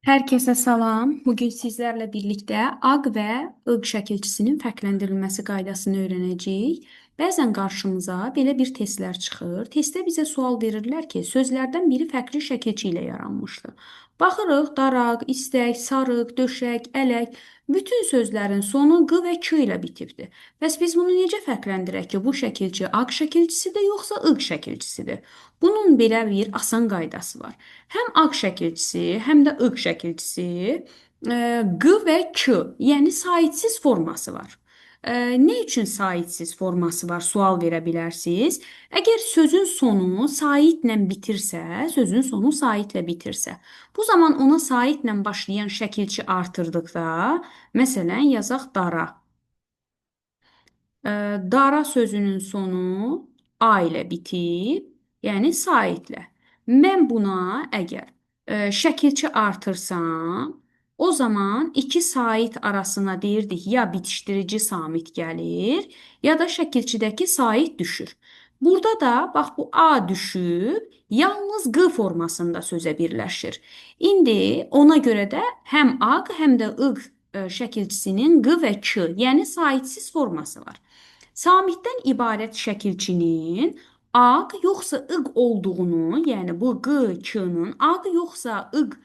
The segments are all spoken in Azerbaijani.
Herkese salam. Bugün sizlerle birlikte aq və ıq şəkilçisinin fərqləndirilməsi qaydasını öyrənəcəyik. Bəzən qarşımıza belə bir testlər çıxır. Testdə bizə sual verirlər ki, sözlərdən biri fərqli şəkilçi ilə yaranmışdı. Baxırıq, daraq, istək, sarıq, döşək, ələk, bütün sözlərin sonu q və k ilə bitibdir. Bəs biz bunu necə fərqləndirək ki, bu şəkilçi aq şəkilçisidir, yoxsa ıq şəkilçisidir? Bunun belə bir asan qaydası var. Həm ağ şəkilçisi, həm də ıq şəkilçisi q və k, yəni saitsiz forması var. Nə üçün saitsiz forması var? Sual verə bilərsiniz. Əgər sözün sonu saitlə bitirsə, sözün sonu saitlə bitirsə, bu zaman ona saitlə başlayan şəkilçi artırdıqda, məsələn, yazaq dara. Dara sözünün sonu a ilə bitib, yəni saitlə. Mən buna əgər şəkilçi artırsam, o zaman iki sait arasına deyirdik ya bitişdirici samit gəlir, ya da şəkilçidəki sait düşür. Burada da bax bu a düşüb, yalnız q formasında sözə birləşir. İndi ona görə də həm aq, həm də ıq şəkilçisinin q və k, yəni saitsiz forması var. Samitdən ibarət şəkilçinin aq yoxsa ıq olduğunu, yəni bu q, k-nın aq yoxsa ıq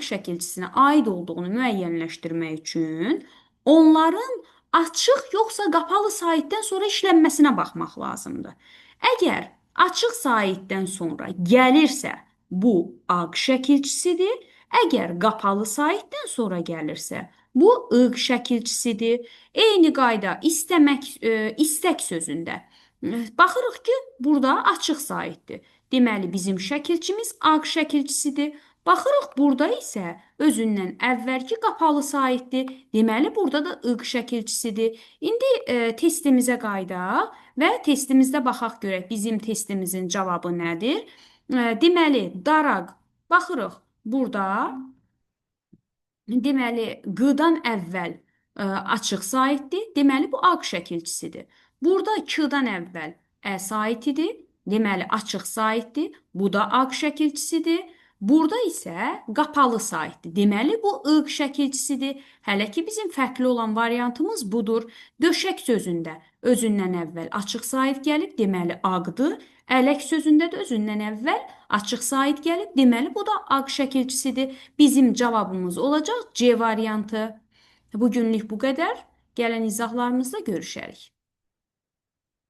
şəkilçisinə aid olduğunu müəyyənləşdirmək üçün onların açıq yoxsa qapalı saitdən sonra işlənməsinə baxmaq lazımdır. Əgər açıq saitdən sonra gəlirsə, bu aq şəkilçisidir. Əgər qapalı saitdən sonra gəlirsə, bu ıq şəkilçisidir. Eyni qayda istək sözündə. Baxırıq ki, burada açıq saitdir. Deməli, bizim şəkilçimiz aq şəkilçisidir. Baxırıq, burada isə özündən əvvəlki qapalı saitdir. Deməli, burada da ıq şəkilçisidir. İndi testimizə qayıdaq və testimizdə baxaq görək bizim testimizin cavabı nədir? Deməli, daraq. Baxırıq, burada deməli, qdan əvvəl açıq saitdir. Deməli, bu aq şəkilçisidir. Burada k-dan əvvəl ə saitidir. Deməli, açıq saitdir. Bu da aq şəkilçisidir. Burada isə qapalı saitdir. Deməli, bu ıq şəkilçisidir. Hələ ki, bizim fərqli olan variantımız budur. Döşək sözündə özündən əvvəl açıq sait gəlib, deməli, aqdır. Ələk sözündə də özündən əvvəl açıq sait gəlib, deməli, bu da aq şəkilçisidir. Bizim cavabımız olacaq C variantı. Bugünlük bu qədər. Gələn izahlarımızda görüşərik.